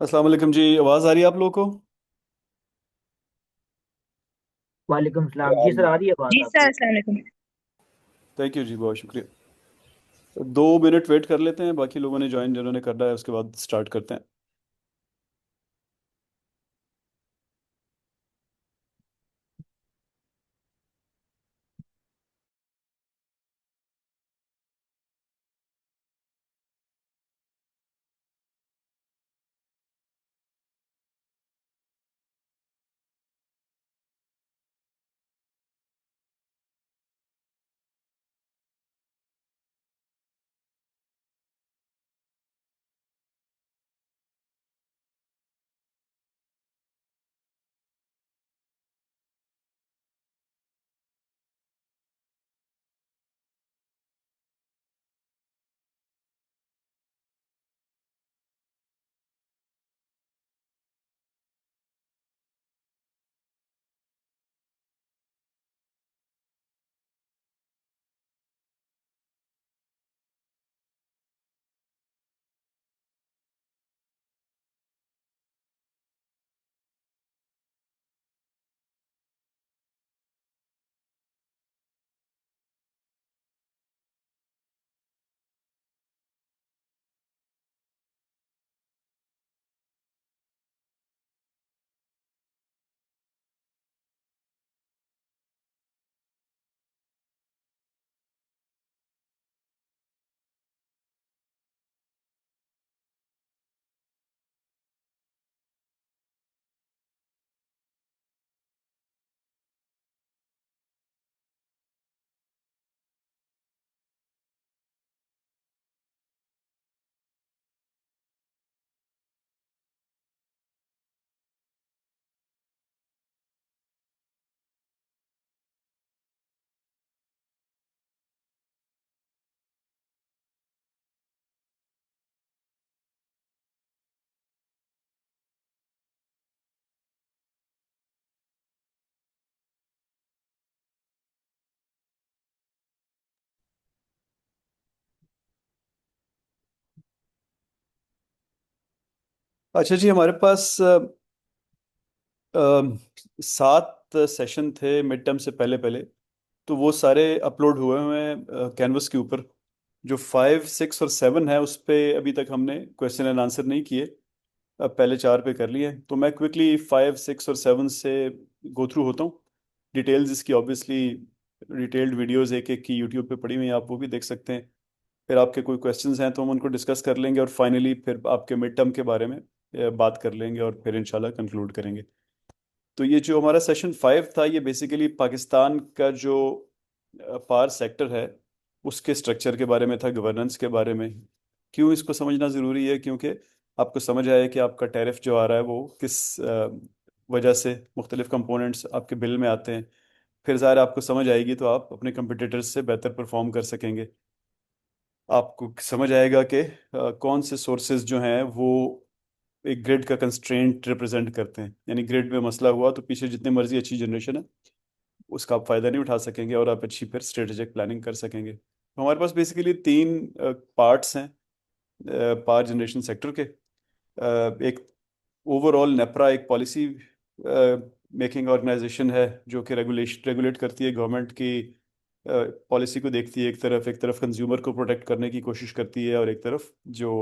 अस्सलाम वालेकुम जी। आवाज़ आ रही है आप लोगों को? वालेकुम सलाम जी सर, आ रही है जी बात सर, आपकी। अस्सलाम वालेकुम। थैंक यू जी, बहुत शुक्रिया। 2 मिनट वेट कर लेते हैं, बाकी लोगों ने ज्वाइन जिन्होंने करना है, उसके बाद स्टार्ट करते हैं। अच्छा जी, हमारे पास 7 सेशन थे मिड टर्म से पहले पहले। तो वो सारे अपलोड हुए हुए हैं कैनवस के ऊपर। जो 5, 6 और 7 है, उस पे अभी तक हमने क्वेश्चन एंड आंसर नहीं किए। अब पहले 4 पे कर लिए, तो मैं क्विकली 5, 6 और 7 से गो थ्रू होता हूँ। डिटेल्स इसकी ऑब्वियसली डिटेल्ड वीडियोस एक एक की यूट्यूब पे पड़ी हुई हैं, आप वो भी देख सकते हैं। फिर आपके कोई क्वेश्चंस हैं तो हम उनको डिस्कस कर लेंगे, और फाइनली फिर आपके मिड टर्म के बारे में बात कर लेंगे, और फिर इंशाल्लाह कंक्लूड करेंगे। तो ये जो हमारा सेशन 5 था, ये बेसिकली पाकिस्तान का जो पार सेक्टर है उसके स्ट्रक्चर के बारे में था, गवर्नेंस के बारे में। क्यों इसको समझना ज़रूरी है? क्योंकि आपको समझ आए कि आपका टैरिफ जो आ रहा है वो किस वजह से मुख्तलिफ कंपोनेंट्स आपके बिल में आते हैं। फिर ज़ाहिर है आपको समझ आएगी तो आप अपने कंपटीटर्स से बेहतर परफॉर्म कर सकेंगे। आपको समझ आएगा कि कौन से सोर्सेज जो हैं वो एक ग्रिड का कंस्ट्रेंट रिप्रेजेंट करते हैं। यानी ग्रिड में मसला हुआ तो पीछे जितनी मर्जी अच्छी जनरेशन है उसका आप फायदा नहीं उठा सकेंगे, और आप अच्छी फिर स्ट्रेटेजिक प्लानिंग कर सकेंगे। तो हमारे पास बेसिकली 3 पार्ट्स हैं पावर जनरेशन सेक्टर के। एक ओवरऑल नेपरा एक पॉलिसी मेकिंग ऑर्गेनाइजेशन है, जो कि रेगुलेट करती है गवर्नमेंट की पॉलिसी को, देखती है एक तरफ कंज्यूमर को प्रोटेक्ट करने की कोशिश करती है, और एक तरफ जो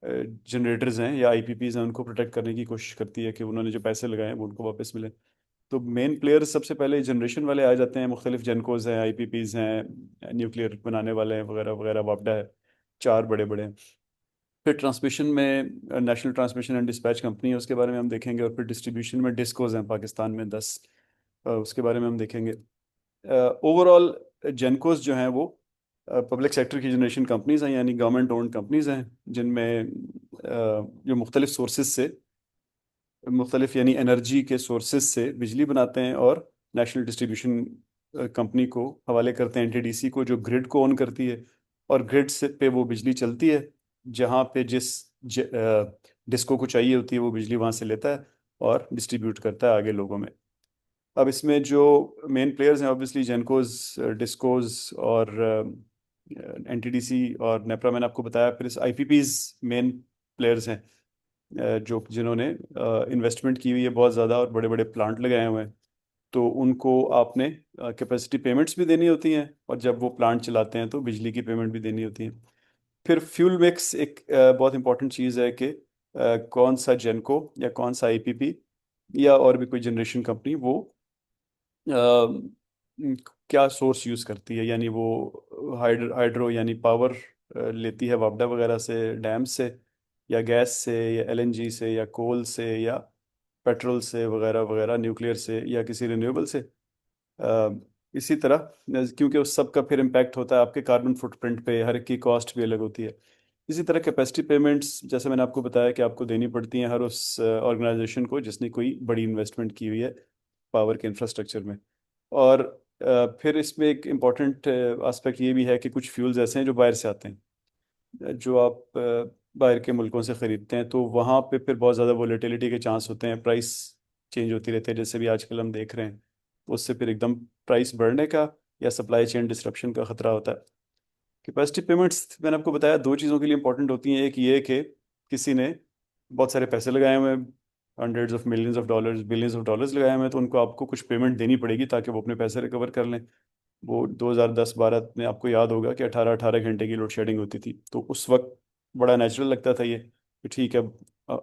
जनरेटर्स हैं या आईपीपीज हैं उनको प्रोटेक्ट करने की कोशिश करती है कि उन्होंने जो पैसे लगाए हैं वो उनको वापस मिले। तो मेन प्लेयर्स सबसे पहले जनरेशन वाले आ जाते हैं। मुख्तलिफ जेनकोज हैं, आईपीपीज हैं, न्यूक्लियर बनाने वाले हैं, वगैरह वगैरह, वापडा है। 4 बड़े बड़े हैं। फिर ट्रांसमिशन में national transmission and dispatch company है, उसके बारे में हम देखेंगे। और फिर डिस्ट्रीब्यूशन में डिस्कोज हैं पाकिस्तान में 10, उसके बारे में हम देखेंगे। ओवरऑल जेनकोज जो हैं वो पब्लिक सेक्टर की जनरेशन कंपनीज हैं, यानी गवर्नमेंट ओन्ड कंपनीज हैं, जिनमें जो मुख्तलिफ सोर्सेज से, मुख्तलिफ यानी एनर्जी के सोर्सेज से बिजली बनाते हैं, और नेशनल डिस्ट्रीब्यूशन कंपनी को हवाले करते हैं, एनटीडीसी को, जो ग्रिड को ऑन करती है। और ग्रिड से पे वो बिजली चलती है, जहाँ पे डिस्को को चाहिए होती है वो बिजली वहाँ से लेता है और डिस्ट्रीब्यूट करता है आगे लोगों में। अब इसमें जो मेन प्लेयर्स हैं ऑब्वियसली जेनकोज, डिस्कोज और एनटीडीसी और नेपरा, मैंने आपको बताया। फिर इस आईपीपीज मेन प्लेयर्स हैं। जो जिन्होंने इन्वेस्टमेंट की हुई है बहुत ज़्यादा और बड़े बड़े प्लांट लगाए हुए हैं, तो उनको आपने कैपेसिटी पेमेंट्स भी देनी होती हैं, और जब वो प्लांट चलाते हैं तो बिजली की पेमेंट भी देनी होती है। फिर फ्यूल मिक्स एक बहुत इंपॉर्टेंट चीज़ है कि कौन सा जेनको या कौन सा आईपीपी या और भी कोई जनरेशन कंपनी वो क्या सोर्स यूज़ करती है, यानी वो हाइड्रो यानी पावर लेती है वापडा वगैरह से, डैम से, या गैस से, या एलएनजी से, या कोल से, या पेट्रोल से वगैरह वगैरह, न्यूक्लियर से, या किसी रिन्यूएबल से। अ, इसी तरह क्योंकि उस सब का फिर इम्पैक्ट होता है आपके कार्बन फुटप्रिंट पे, हर एक की कॉस्ट भी अलग होती है। इसी तरह कैपेसिटी पेमेंट्स जैसे मैंने आपको बताया कि आपको देनी पड़ती हैं हर उस ऑर्गेनाइजेशन को जिसने कोई बड़ी इन्वेस्टमेंट की हुई है पावर के इंफ्रास्ट्रक्चर में। और फिर इसमें एक इम्पॉर्टेंट एस्पेक्ट ये भी है कि कुछ फ्यूल्स ऐसे हैं जो बाहर से आते हैं, जो आप बाहर के मुल्कों से ख़रीदते हैं, तो वहाँ पे फिर बहुत ज़्यादा वोलेटिलिटी के चांस होते हैं, प्राइस चेंज होती रहती है, जैसे भी आजकल हम देख रहे हैं। उससे फिर एकदम प्राइस बढ़ने का या सप्लाई चेन डिसरप्शन का खतरा होता है। कैपेसिटी पेमेंट्स मैंने आपको बताया दो चीज़ों के लिए इंपॉर्टेंट होती हैं। एक ये कि किसी ने बहुत सारे पैसे लगाए हुए हैं, hundreds of millions of dollars, billions of dollars लगाए हुए हैं, तो उनको आपको कुछ पेमेंट देनी पड़ेगी ताकि वो अपने पैसे रिकवर कर लें। वो 2010-12 में आपको याद होगा कि 18-18 घंटे की लोड शेडिंग होती थी, तो उस वक्त बड़ा नेचुरल लगता था ये कि ठीक है,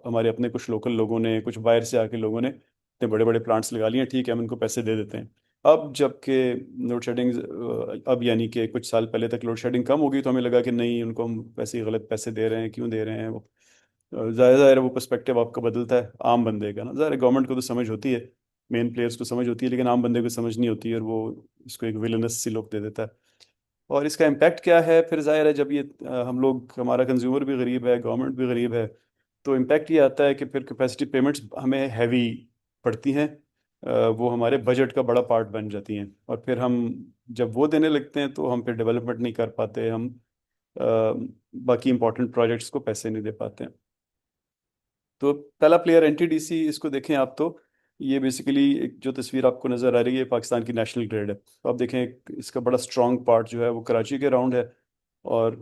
हमारे अपने कुछ लोकल लोगों ने, कुछ बाहर से आके लोगों ने इतने बड़े बड़े प्लांट्स लगा लिए हैं, ठीक है हम इनको पैसे दे देते हैं। अब जबकि लोड शेडिंग, अब यानी कि कुछ साल पहले तक लोड शेडिंग कम होगी, तो हमें लगा कि नहीं, उनको हम पैसे, गलत पैसे दे रहे हैं, क्यों दे रहे हैं वो। ज़ाहिर ज़ाहिर है वो पर्सपेक्टिव आपका बदलता है आम बंदे का ना। ज़ाहिर गवर्नमेंट को तो समझ होती है, मेन प्लेयर्स को समझ होती है, लेकिन आम बंदे को समझ नहीं होती है, और वो इसको एक विलनस सी लुक दे देता है। और इसका इम्पैक्ट क्या है फिर, जाहिर है जब ये हम लोग, हमारा कंज्यूमर भी गरीब है, गवर्नमेंट भी गरीब है, तो इम्पैक्ट ये आता है कि फिर कैपेसिटी पेमेंट्स हमें हैवी पड़ती हैं। वो हमारे बजट का बड़ा पार्ट बन जाती हैं, और फिर हम जब वो देने लगते हैं तो हम फिर डेवलपमेंट नहीं कर पाते, हम बाकी इंपॉर्टेंट प्रोजेक्ट्स को पैसे नहीं दे पाते हैं। तो पहला प्लेयर एनटीडीसी, इसको देखें आप तो ये बेसिकली एक जो तस्वीर आपको नज़र आ रही है पाकिस्तान की नेशनल ग्रिड है, तो आप देखें इसका बड़ा स्ट्रॉन्ग पार्ट जो है वो कराची के अराउंड है। और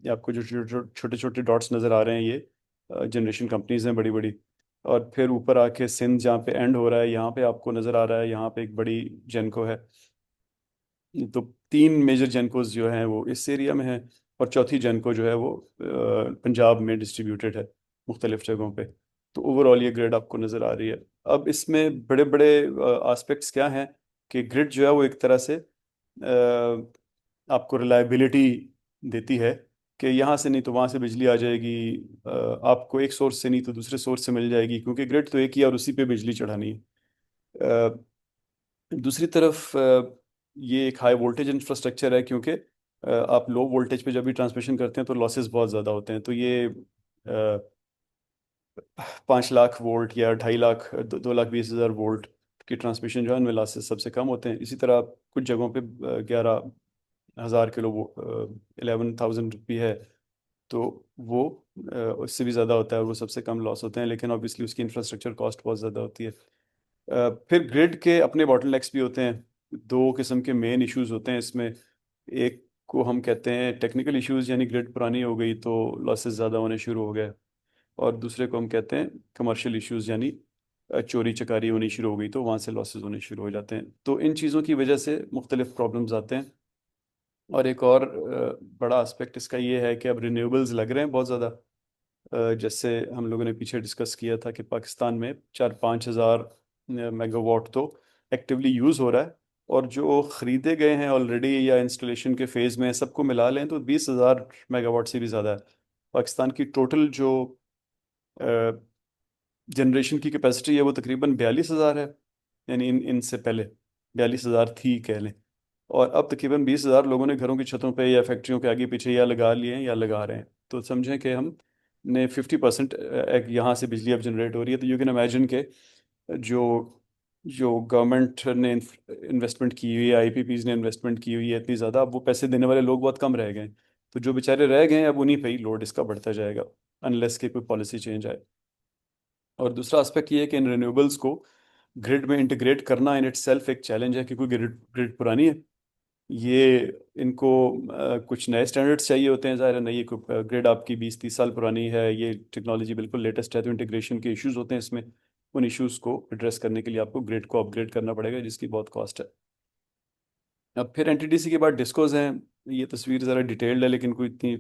ये आपको जो छोटे छोटे डॉट्स नज़र आ रहे हैं, ये जनरेशन कंपनीज हैं बड़ी बड़ी। और फिर ऊपर आके सिंध जहाँ पे एंड हो रहा है, यहाँ पे आपको नज़र आ रहा है, यहाँ पे एक बड़ी जेनको है। तो तीन मेजर जेनकोज जो हैं वो इस एरिया में हैं, और चौथी जेनको जो है वो पंजाब में डिस्ट्रीब्यूटेड है मुख्तलिफ जगहों पे। तो ओवरऑल ये ग्रिड आपको नज़र आ रही है। अब इसमें बड़े बड़े एस्पेक्ट्स क्या हैं कि ग्रिड जो है वो एक तरह से आपको रिलायबिलिटी देती है कि यहाँ से नहीं तो वहाँ से बिजली आ जाएगी, आपको एक सोर्स से नहीं तो दूसरे सोर्स से मिल जाएगी, क्योंकि ग्रिड तो एक ही है और उसी पे बिजली चढ़ानी है। दूसरी तरफ ये एक हाई वोल्टेज इंफ्रास्ट्रक्चर है, क्योंकि आप लो वोल्टेज पे जब भी ट्रांसमिशन करते हैं तो लॉसेस बहुत ज़्यादा होते हैं। तो ये 5 लाख वोल्ट या 2.5 लाख, 2,20,000 वोल्ट की ट्रांसमिशन जो है उनमें लॉसेस सबसे कम होते हैं। इसी तरह कुछ जगहों पे 11,000 किलो, 11,000 भी है, तो वो उससे भी ज़्यादा होता है, और वो सबसे कम लॉस होते हैं, लेकिन ऑब्वियसली उसकी इंफ्रास्ट्रक्चर कॉस्ट बहुत ज़्यादा होती है। फिर ग्रिड के अपने बॉटलनेक्स भी होते हैं। दो किस्म के मेन इश्यूज होते हैं इसमें। एक को हम कहते हैं टेक्निकल इश्यूज, यानी ग्रिड पुरानी हो गई तो लॉसेस ज़्यादा होने शुरू हो गए। और दूसरे को हम कहते हैं कमर्शियल इश्यूज, यानी चोरी चकारी होनी शुरू हो गई तो वहाँ से लॉसेस होने शुरू हो जाते हैं। तो इन चीज़ों की वजह से मुख्तलिफ प्रॉब्लम्स आते हैं। और एक और बड़ा एस्पेक्ट इसका ये है कि अब रिन्यूएबल्स लग रहे हैं बहुत ज़्यादा। जैसे हम लोगों ने पीछे डिस्कस किया था कि पाकिस्तान में 4-5 हज़ार मेगावाट तो एक्टिवली यूज़ हो रहा है, और जो ख़रीदे गए हैं ऑलरेडी या इंस्टॉलेशन के फेज़ में, सबको मिला लें तो 20,000 मेगावाट से भी ज़्यादा है। पाकिस्तान की टोटल जो जनरेशन की कैपेसिटी है वो तकरीबन 42,000 है, यानी इनसे पहले 42,000 थी कह लें। और अब तकरीबन 20,000 लोगों ने घरों की छतों पे या फैक्ट्रियों के आगे पीछे या लगा लिए हैं या लगा रहे हैं। तो समझें कि हम ने 50% यहाँ से बिजली अब जनरेट हो रही है। तो यू कैन इमेजिन के जो जो गवर्नमेंट ने इन्वेस्टमेंट की हुई है, आईपीपीज ने इन्वेस्टमेंट की हुई है इतनी ज़्यादा, अब वो पैसे देने वाले लोग बहुत कम रह गए हैं। तो जो बेचारे रह गए हैं अब उन्हीं पे ही लोड इसका बढ़ता जाएगा, अनलेस कि कोई पॉलिसी चेंज आए। और दूसरा एस्पेक्ट ये है कि इन रिन्यूएबल्स को ग्रिड में इंटीग्रेट करना इन इट सेल्फ एक चैलेंज है, क्योंकि ग्रिड ग्रिड पुरानी है। ये इनको कुछ नए स्टैंडर्ड्स चाहिए होते हैं, ज़ाहिर है नई ग्रिड आपकी 20-30 साल पुरानी है, ये टेक्नोलॉजी बिल्कुल लेटेस्ट है, तो इंटीग्रेशन के इश्यूज होते हैं इसमें। उन इश्यूज को एड्रेस करने के लिए आपको ग्रिड को अपग्रेड करना पड़ेगा, जिसकी बहुत कॉस्ट है। अब फिर एनटीडीसी के बाद डिस्कोज हैं। ये तस्वीर ज़रा डिटेल्ड है, लेकिन कोई इतनी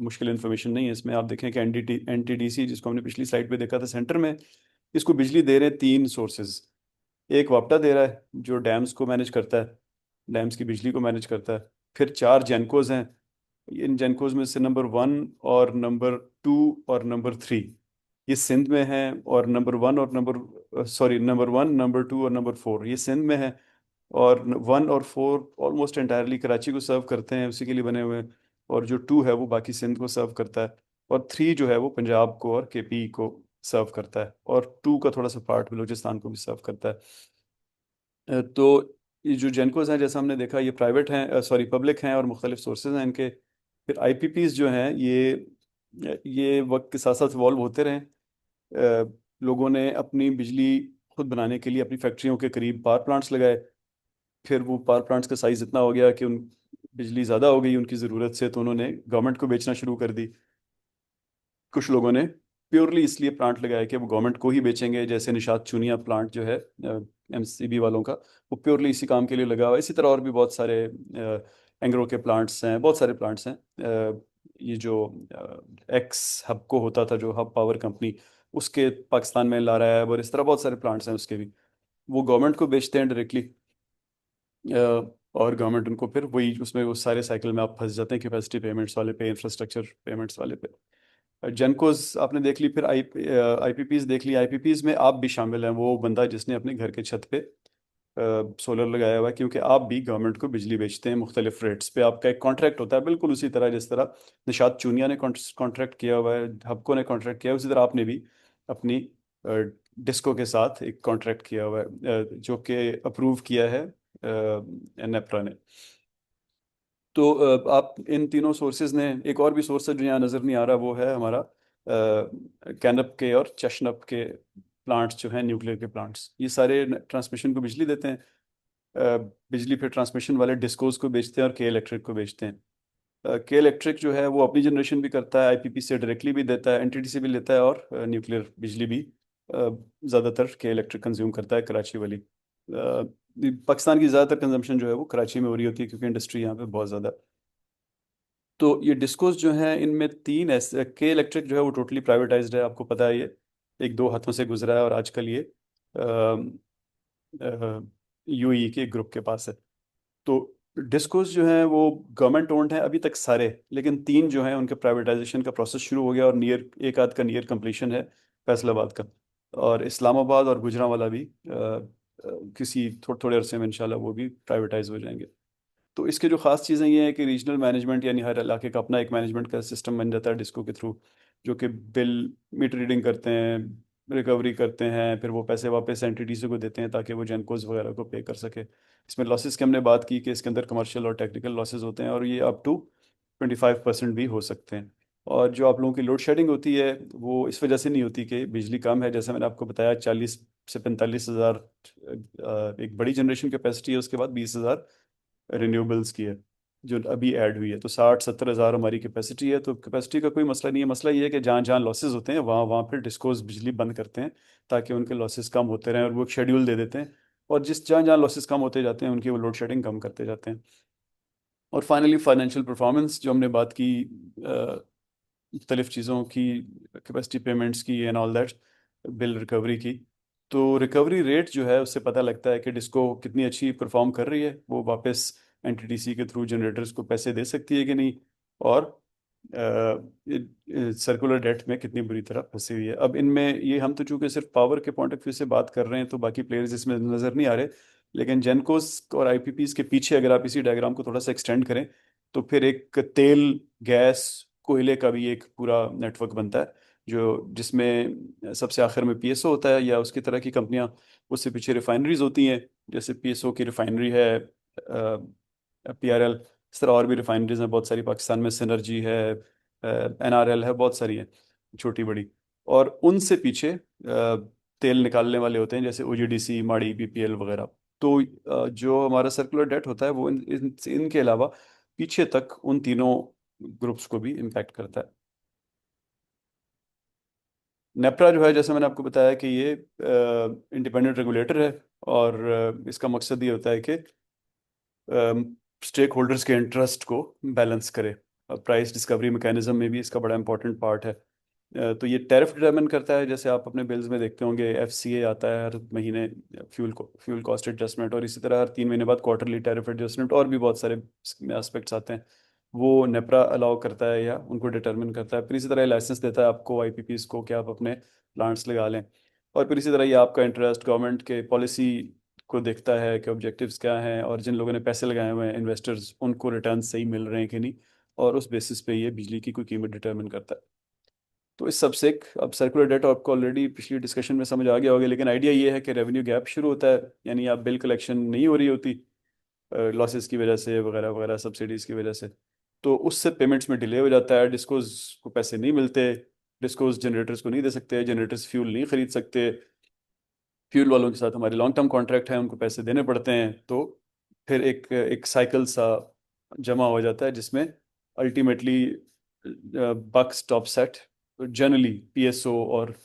मुश्किल इन्फॉर्मेशन नहीं है इसमें। आप देखें कि एनटीडीसी जिसको हमने पिछली स्लाइड पे देखा था सेंटर में, इसको बिजली दे रहे हैं तीन सोर्सेज। एक वापटा दे रहा है जो डैम्स को मैनेज करता है, डैम्स की बिजली को मैनेज करता है। फिर चार जेनकोज हैं। इन जेनकोज में से नंबर 1 और नंबर 2 और नंबर 3 ये सिंध में हैं, और नंबर 1 नंबर 2 और नंबर 4 ये सिंध में है। और 1 और 4 ऑलमोस्ट एंटायरली कराची को सर्व करते हैं, उसी के लिए बने हुए हैं। और जो 2 है वो बाकी सिंध को सर्व करता है। और 3 जो है वो पंजाब को और केपी को सर्व करता है। और 2 का थोड़ा सा पार्ट बलूचिस्तान को भी सर्व करता है। तो ये जो जेनकोज हैं, जैसा हमने देखा, ये प्राइवेट हैं, सॉरी पब्लिक हैं, और मुख्तलिफ सोर्सेज हैं इनके। फिर आईपीपीज जो हैं, ये वक्त के साथ साथ इवॉल्व होते रहे। लोगों ने अपनी बिजली खुद बनाने के लिए अपनी फैक्ट्रियों के करीब पावर प्लांट्स लगाए। फिर वो पावर प्लांट्स का साइज इतना हो गया कि उन बिजली ज़्यादा हो गई उनकी ज़रूरत से, तो उन्होंने गवर्नमेंट को बेचना शुरू कर दी। कुछ लोगों ने प्योरली इसलिए प्लांट लगाया कि वो गवर्नमेंट को ही बेचेंगे, जैसे निशात चूनिया प्लांट जो है एमसीबी वालों का, वो प्योरली इसी काम के लिए लगा हुआ है। इसी तरह और भी बहुत सारे एंग्रो के प्लांट्स हैं, बहुत सारे प्लांट्स हैं। ये जो एक्स हबको होता था, जो हब पावर कंपनी, उसके पाकिस्तान में ला रहा है, और इस तरह बहुत सारे प्लांट्स हैं उसके भी। वो गवर्नमेंट को बेचते हैं डायरेक्टली। और गवर्नमेंट उनको फिर वही, उसमें वो सारे साइकिल में आप फंस जाते हैं, कैपेसिटी पेमेंट्स वाले पे, इंफ्रास्ट्रक्चर पेमेंट्स वाले पे। जेनकोस आपने देख ली, फिर आईपीपीज देख ली। आईपीपीज में आप भी शामिल हैं, वो बंदा जिसने अपने घर के छत पे सोलर लगाया हुआ है, क्योंकि आप भी गवर्नमेंट को बिजली बेचते हैं मुख्तलिफ रेट्स पे। आपका एक कॉन्ट्रैक्ट होता है, बिल्कुल उसी तरह जिस तरह निशात चूनिया ने कॉन्ट्रैक्ट किया हुआ है, हबको ने कॉन्ट्रैक्ट किया है, उसी तरह आपने भी अपनी डिस्को के साथ एक कॉन्ट्रैक्ट किया हुआ है, जो कि अप्रूव किया है नेपरा ने। तो आप इन तीनों सोर्सेज ने, एक और भी सोर्स है जो यहाँ नज़र नहीं आ रहा, वो है हमारा कैनप के और चशनप के प्लांट्स जो हैं, न्यूक्लियर के प्लांट्स। ये सारे ट्रांसमिशन को बिजली देते हैं। बिजली फिर ट्रांसमिशन वाले डिस्कोज को बेचते हैं और के इलेक्ट्रिक को बेचते हैं। के इलेक्ट्रिक जो है वो अपनी जनरेशन भी करता है, आईपीपी से डायरेक्टली भी देता है, एनटीटी से भी लेता है, और न्यूक्लियर बिजली भी ज़्यादातर के इलेक्ट्रिक कंज्यूम करता है, कराची वाली। पाकिस्तान की ज़्यादातर कंजम्पशन जो है वो कराची में हो रही होती है, क्योंकि इंडस्ट्री यहाँ पे बहुत ज़्यादा। तो ये डिस्कोस जो हैं, इनमें तीन ऐसे, के इलेक्ट्रिक जो है वो टोटली प्राइवेटाइज्ड है, आपको पता है। ये एक दो हाथों से गुजरा है, और आजकल ये यूई के ग्रुप के पास है। तो डिस्कोस जो हैं वो गवर्नमेंट ओन्ड हैं अभी तक सारे, लेकिन तीन जो हैं उनके प्राइवेटाइजेशन का प्रोसेस शुरू हो गया, और नियर एक आध का नियर कंप्लीशन है, फैसलाबाद का। और इस्लामाबाद और गुजरांवाला भी किसी थोड़े अरसे में इंशाल्लाह वो भी प्राइवेटाइज हो जाएंगे। तो इसके जो खास चीज़ें ये हैं कि रीजनल मैनेजमेंट, यानी हर इलाके का अपना एक मैनेजमेंट का सिस्टम बन जाता है डिस्को के थ्रू, जो कि बिल मीटर रीडिंग करते हैं, रिकवरी करते हैं, फिर वो पैसे वापस एनटीडीसी को देते हैं ताकि वो जेनकोज वगैरह को पे कर सके। इसमें लॉसेस की हमने बात की कि इसके अंदर कमर्शियल और टेक्निकल लॉसेस होते हैं, और ये अप टू 25% भी हो सकते हैं। और जो आप लोगों की लोड शेडिंग होती है, वो इस वजह से नहीं होती कि बिजली कम है, जैसे मैंने आपको बताया, 40 से 45 हज़ार एक बड़ी जनरेशन कैपेसिटी है, उसके बाद 20 हज़ार रिन्यूएबल्स की है जो अभी ऐड हुई है। तो 60-70 हज़ार हमारी कैपेसिटी है, तो कैपेसिटी का कोई मसला नहीं है। मसला ये है कि जहाँ जहाँ लॉसेज होते हैं, वहाँ वहाँ पर डिस्कोज बिजली बंद करते हैं, ताकि उनके लॉसेज कम होते रहें, और वो एक शेड्यूल दे देते हैं। और जिस जहाँ जहाँ लॉसेज कम होते जाते हैं, उनकी वो लोड शेडिंग कम करते जाते हैं। और फाइनली फाइनेंशियल परफॉर्मेंस, जो हमने बात की मुख्तलिफ चीज़ों की, कैपेसिटी पेमेंट्स की and all that, bill recovery की। तो रिकवरी रेट जो है, उससे पता लगता है कि डिस्को कितनी अच्छी परफॉर्म कर रही है, वो वापस एनटीटीसी के थ्रू जनरेटर्स को पैसे दे सकती है कि नहीं, और सर्कुलर डेट में कितनी बुरी तरह फंसी हुई है। अब इनमें ये, हम तो चूंकि सिर्फ पावर के पॉइंट ऑफ व्यू से बात कर रहे हैं, तो बाकी प्लेयर्स इसमें नज़र नहीं आ रहे। लेकिन जेनकोस और आईपीपीज के पीछे अगर आप इसी डायग्राम को थोड़ा सा एक्सटेंड करें, तो फिर एक तेल, गैस, कोयले का भी एक पूरा नेटवर्क बनता है, जो जिसमें सबसे आखिर में पीएसओ होता है, या उसकी तरह की कंपनियां। उससे पीछे रिफाइनरीज होती हैं, जैसे पीएसओ की रिफाइनरी है, पीआरएल, इस तरह और भी रिफाइनरीज हैं बहुत सारी पाकिस्तान में, सिनर्जी है, एनआरएल है, बहुत सारी हैं छोटी बड़ी। और उनसे पीछे तेल निकालने वाले होते हैं, जैसे ओजीडीसी, माड़ी, बीपीएल वगैरह। तो जो हमारा सर्कुलर डेट होता है वो इनके अलावा पीछे तक उन तीनों ग्रुप्स को भी इम्पैक्ट करता है। नेप्रा जो है, जैसे मैंने आपको बताया कि ये इंडिपेंडेंट रेगुलेटर है, और इसका मकसद ये होता है कि स्टेक होल्डर्स के इंटरेस्ट को बैलेंस करे। प्राइस डिस्कवरी मैकेनिज्म में भी इसका बड़ा इंपॉर्टेंट पार्ट है। तो ये टैरिफ डिटरमिन करता है, जैसे आप अपने बिल्स में देखते होंगे एफसीए आता है हर महीने, फ्यूल कॉस्ट एडजस्टमेंट, और इसी तरह हर 3 महीने बाद क्वार्टरली टैरिफ एडजस्टमेंट, और भी बहुत सारे एस्पेक्ट्स आते हैं। वो नेपरा अलाउ करता है या उनको डिटरमिन करता है। फिर इसी तरह लाइसेंस देता है आपको आईपीपीज को कि आप अपने प्लांट्स लगा लें। और फिर इसी तरह ये आपका इंटरेस्ट गवर्नमेंट के पॉलिसी को देखता है कि ऑब्जेक्टिव्स क्या हैं, और जिन लोगों ने पैसे लगाए हुए हैं इन्वेस्टर्स, उनको रिटर्न सही मिल रहे हैं कि नहीं, और उस बेसिस पे ये बिजली की कोई कीमत डिटरमिन करता है। तो इस सब से अब सर्कुलर डेट आपको ऑलरेडी पिछली डिस्कशन में समझ आ गया होगा, लेकिन आइडिया ये है कि रेवेन्यू गैप शुरू होता है, यानी आप बिल कलेक्शन नहीं हो रही होती लॉसेस की वजह से, वगैरह वगैरह, सब्सिडीज की वजह से। तो उससे पेमेंट्स में डिले हो जाता है, डिस्कोज को पैसे नहीं मिलते, डिस्कोज जनरेटर्स को नहीं दे सकते, जनरेटर्स फ्यूल नहीं खरीद सकते, फ्यूल वालों के साथ हमारे लॉन्ग टर्म कॉन्ट्रैक्ट हैं, उनको पैसे देने पड़ते हैं। तो फिर एक एक साइकिल सा जमा हो जाता है, जिसमें अल्टीमेटली बक स्टॉप सेट जनरली पीएसओ और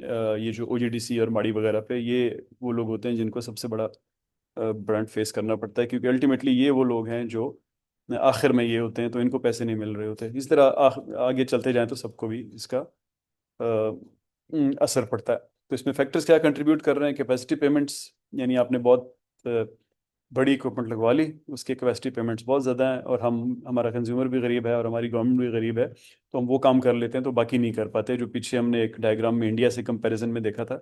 ये जो ओजीडीसी और माड़ी वगैरह पे, ये वो लोग होते हैं जिनको सबसे बड़ा ब्रांड फेस करना पड़ता है, क्योंकि अल्टीमेटली ये वो लोग हैं जो आखिर में ये होते हैं, तो इनको पैसे नहीं मिल रहे होते। इस तरह आगे चलते जाएं तो सबको भी इसका असर पड़ता है। तो इसमें फैक्टर्स क्या कंट्रीब्यूट कर रहे हैं? कैपेसिटी पेमेंट्स, यानी आपने बहुत बड़ी इक्विपमेंट लगवा ली, उसकी कैपेसिटी पेमेंट्स बहुत ज़्यादा हैं, और हमारा कंज्यूमर भी गरीब है और हमारी गवर्नमेंट भी गरीब है, तो हम वो काम कर लेते हैं तो बाकी नहीं कर पाते। जो पीछे हमने एक डायग्राम में इंडिया से कंपैरिजन में देखा था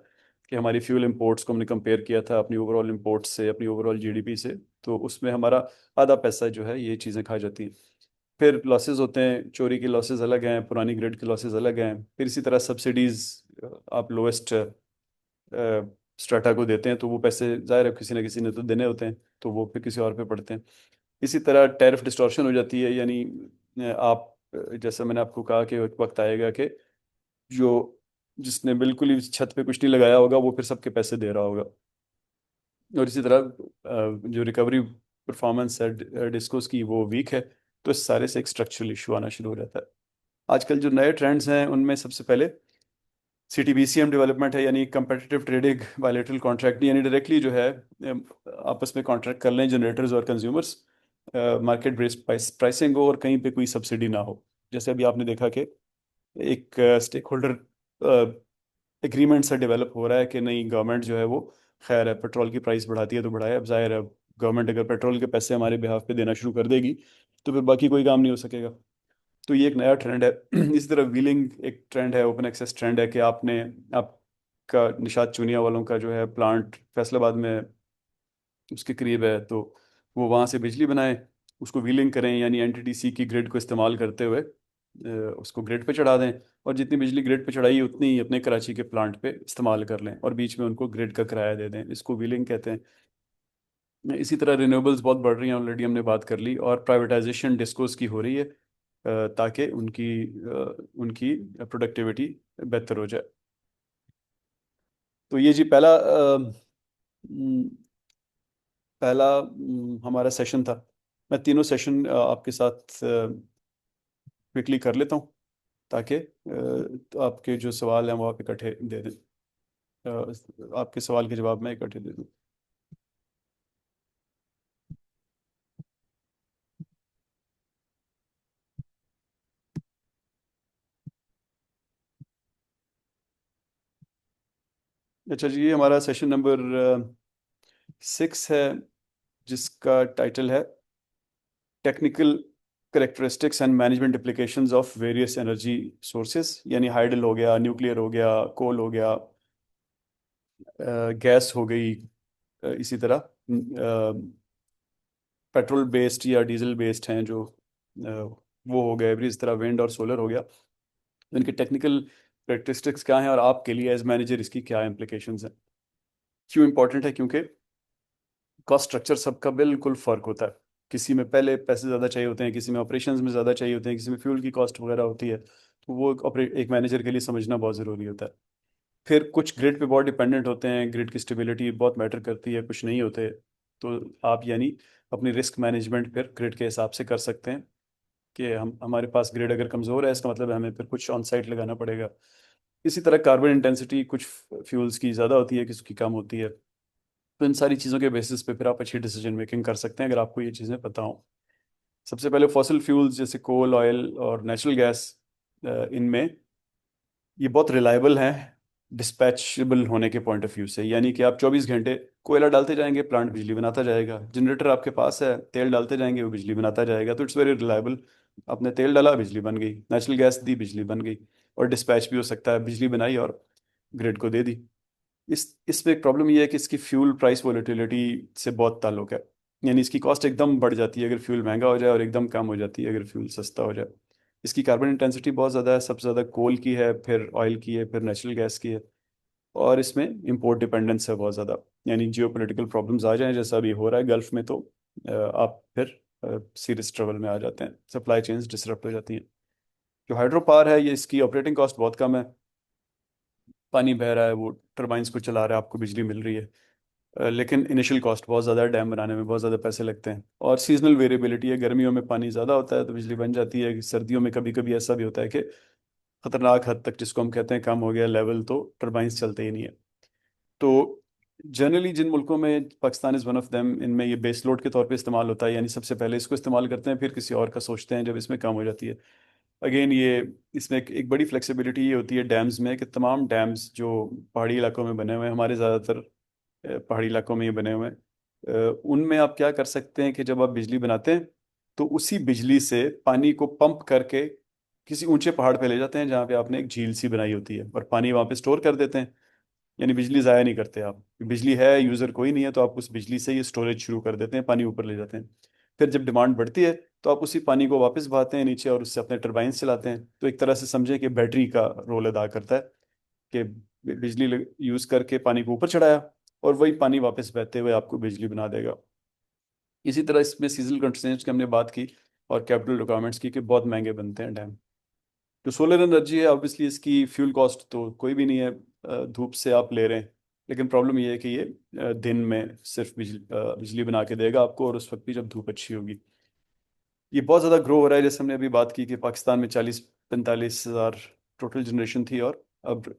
कि हमारी फ्यूल इंपोर्ट्स को हमने कंपेयर किया था अपनी ओवरऑल इंपोर्ट्स से, अपनी ओवरऑल जीडीपी से, तो उसमें हमारा आधा पैसा जो है ये चीज़ें खा जाती हैं। फिर लॉसेस होते हैं, चोरी के लॉसेस अलग हैं, पुरानी ग्रिड के लॉसेस अलग हैं। फिर इसी तरह सब्सिडीज आप लोएस्ट स्ट्राटा को देते हैं, तो वो पैसे जाहिर है किसी ना किसी ने तो देने होते हैं, तो वो फिर किसी और पे पड़ते हैं। इसी तरह टैरिफ डिस्टॉर्शन हो जाती है, यानी आप जैसे मैंने आपको कहा कि एक वक्त आएगा कि जो जिसने बिल्कुल ही छत पे कुछ नहीं लगाया होगा वो फिर सबके पैसे दे रहा होगा। और इसी तरह जो रिकवरी परफॉर्मेंस है डिस्कोस की, वो वीक है। तो इस सारे से एक स्ट्रक्चरल इशू आना शुरू हो जाता है। आजकल जो नए ट्रेंड्स हैं उनमें सबसे पहले सीटीबीसीएम डेवलपमेंट है, यानी कंपेटिटिव ट्रेडिंग बायलैटरल कॉन्ट्रैक्ट, यानी डायरेक्टली जो है आपस में कॉन्ट्रैक्ट कर लें जनरेटर्स और कंज्यूमर्स, मार्केट बेस्ड प्राइसिंग हो और कहीं पे कोई सब्सिडी ना हो। जैसे अभी आपने देखा कि एक स्टेक होल्डर एग्रीमेंट सा डेवलप हो रहा है कि नहीं, गवर्नमेंट जो है वो, खैर है, पेट्रोल की प्राइस बढ़ाती है तो बढ़ाए, अब जाहिर है गवर्नमेंट अगर पेट्रोल के पैसे हमारे बिहाफ पे देना शुरू कर देगी तो फिर बाकी कोई काम नहीं हो सकेगा। तो ये एक नया ट्रेंड है। इसी तरह व्हीलिंग एक ट्रेंड है, ओपन एक्सेस ट्रेंड है कि आपका निषाद चूनिया वालों का जो है प्लांट फैसलाबाद में उसके करीब है, तो वो वहाँ से बिजली बनाएं, उसको व्हीलिंग करें, यानी एनटीटीसी की ग्रिड को इस्तेमाल करते हुए उसको ग्रिड पे चढ़ा दें, और जितनी बिजली ग्रिड पे चढ़ाई उतनी ही अपने कराची के प्लांट पे इस्तेमाल कर लें, और बीच में उनको ग्रिड का किराया दे दें। इसको व्हीलिंग कहते हैं। इसी तरह रिन्यूएबल्स बहुत बढ़ रही हैं, ऑलरेडी हमने बात कर ली, और प्राइवेटाइजेशन डिस्कोस की हो रही है ताकि उनकी प्रोडक्टिविटी बेहतर हो जाए। तो ये जी हमारा सेशन था। मैं तीनों सेशन आपके साथ क्विकली कर लेता हूँ, ताकि तो आपके जो सवाल हैं वो आप इकट्ठे दे दें। आपके सवाल के जवाब मैं इकट्ठे दे दूँ। अच्छा जी, ये हमारा सेशन नंबर 6 है, जिसका टाइटल है technical characteristics and management applications of various energy sources, यानी हाइडल हो गया, न्यूक्लियर हो गया, कोल हो गया, गैस हो गई, इसी तरह पेट्रोल बेस्ड या डीजल बेस्ड हैं जो वो हो गए, फिर इस तरह विंड और सोलर हो गया। तो इनके टेक्निकल करेक्टरिस्टिक्स क्या हैं, और आपके लिए एज मैनेजर इसकी क्या इम्प्लीकेशंस हैं। क्यों इंपॉर्टेंट है? क्योंकि कॉस्ट स्ट्रक्चर सबका बिल्कुल फ़र्क होता है। किसी में पहले पैसे ज़्यादा चाहिए होते हैं, किसी में ऑपरेशंस में ज़्यादा चाहिए होते हैं, किसी में फ्यूल की कॉस्ट वगैरह होती है, तो वो एक मैनेजर के लिए समझना बहुत ज़रूरी होता है। फिर कुछ ग्रिड पे बहुत डिपेंडेंट होते हैं, ग्रिड की स्टेबिलिटी बहुत मैटर करती है, कुछ नहीं होते। तो आप यानी अपनी रिस्क मैनेजमेंट फिर ग्रिड के हिसाब से कर सकते हैं कि हम हमारे पास ग्रिड अगर कमज़ोर है, इसका मतलब है हमें फिर कुछ ऑन साइट लगाना पड़ेगा। इसी तरह कार्बन इंटेंसिटी कुछ फ्यूल्स की ज़्यादा होती है, किसी की कम होती है। तो इन सारी चीज़ों के बेसिस पे फिर आप अच्छी डिसीजन मेकिंग कर सकते हैं अगर आपको ये चीज़ें पता हो। सबसे पहले फॉसिल फ्यूल्स जैसे कोल, ऑयल और नेचुरल गैस, इनमें ये बहुत रिलायबल हैं डिस्पैचेबल होने के पॉइंट ऑफ व्यू से। यानी कि आप 24 घंटे कोयला डालते जाएंगे, प्लांट बिजली बनाता जाएगा। जनरेटर आपके पास है, तेल डालते जाएंगे, वो बिजली बनाता जाएगा। तो इट्स वेरी रिलायबल। आपने तेल डाला, बिजली बन गई। नेचुरल गैस दी, बिजली बन गई। और डिस्पैच भी हो सकता है, बिजली बनाई और ग्रिड को दे दी। इसमें एक प्रॉब्लम ये है कि इसकी फ्यूल प्राइस वोलेटिलिटी से बहुत ताल्लुक है। यानी इसकी कॉस्ट एकदम बढ़ जाती है अगर फ्यूल महंगा हो जाए, और एकदम कम हो जाती है अगर फ्यूल सस्ता हो जाए। इसकी कार्बन इंटेंसिटी बहुत ज़्यादा है, सबसे ज़्यादा कोल की है, फिर ऑयल की है, फिर नेचुरल गैस की है। और इसमें इंपोर्ट डिपेंडेंस है बहुत ज़्यादा। यानी जियो पोलिटिकल प्रॉब्लम्स आ जाएं जैसा अभी हो रहा है गल्फ में, तो आप फिर सीरियस ट्रबल में आ जाते हैं, सप्लाई चेन्स डिसरप्ट हो जाती हैं। जो हाइड्रो पावर है, ये इसकी ऑपरेटिंग कॉस्ट बहुत कम है। पानी बह रहा है, वो टर्बाइंस को चला रहा है, आपको बिजली मिल रही है। लेकिन इनिशियल कॉस्ट बहुत ज़्यादा है, डैम बनाने में बहुत ज़्यादा पैसे लगते हैं। और सीजनल वेरिएबिलिटी है, गर्मियों में पानी ज़्यादा होता है तो बिजली बन जाती है। सर्दियों में कभी कभी ऐसा भी होता है कि खतरनाक हद तक, जिसको हम कहते हैं कम हो गया लेवल, तो टर्बाइंस चलते ही नहीं है। तो जनरली जिन मुल्कों में, Pakistan is one of them, इनमें ये बेस लोड के तौर पे इस्तेमाल होता है। यानी सबसे पहले इसको इस्तेमाल करते हैं, फिर किसी और का सोचते हैं जब इसमें कम हो जाती है। अगेन ये, इसमें एक बड़ी फ्लेक्सिबिलिटी ये होती है डैम्स में कि तमाम डैम्स जो पहाड़ी इलाकों में बने हुए हैं, हमारे ज़्यादातर पहाड़ी इलाकों में ये बने हुए हैं, उनमें आप क्या कर सकते हैं कि जब आप बिजली बनाते हैं तो उसी बिजली से पानी को पंप करके किसी ऊंचे पहाड़ पे ले जाते हैं जहाँ पे आपने एक झील सी बनाई होती है, और पानी वहाँ पे स्टोर कर देते हैं। यानी बिजली ज़ाया नहीं करते आप। बिजली है, यूज़र कोई नहीं है, तो आप उस बिजली से ही स्टोरेज शुरू कर देते हैं, पानी ऊपर ले जाते हैं। फिर जब डिमांड बढ़ती है तो आप उसी पानी को वापस बहाते हैं नीचे, और उससे अपने टरबाइन चलाते हैं। तो एक तरह से समझें कि बैटरी का रोल अदा करता है कि बिजली यूज़ करके पानी को ऊपर चढ़ाया, और वही पानी वापस बहते हुए आपको बिजली बना देगा। इसी तरह इसमें सीजनल कंस्ट्रेंट्स की हमने बात की, और कैपिटल रिक्वायरमेंट्स की कि बहुत महंगे बनते हैं डैम। जो सोलर एनर्जी है, ऑब्वियसली इसकी फ्यूल कॉस्ट तो कोई भी नहीं है, धूप से आप ले रहे हैं। लेकिन प्रॉब्लम ये है कि ये दिन में सिर्फ बिजली बना के देगा आपको, और उस वक्त भी जब धूप अच्छी होगी। ये बहुत ज़्यादा ग्रो हो रहा है। जैसे हमने अभी बात की कि पाकिस्तान में 40-45 हज़ार टोटल जनरेशन थी, और अब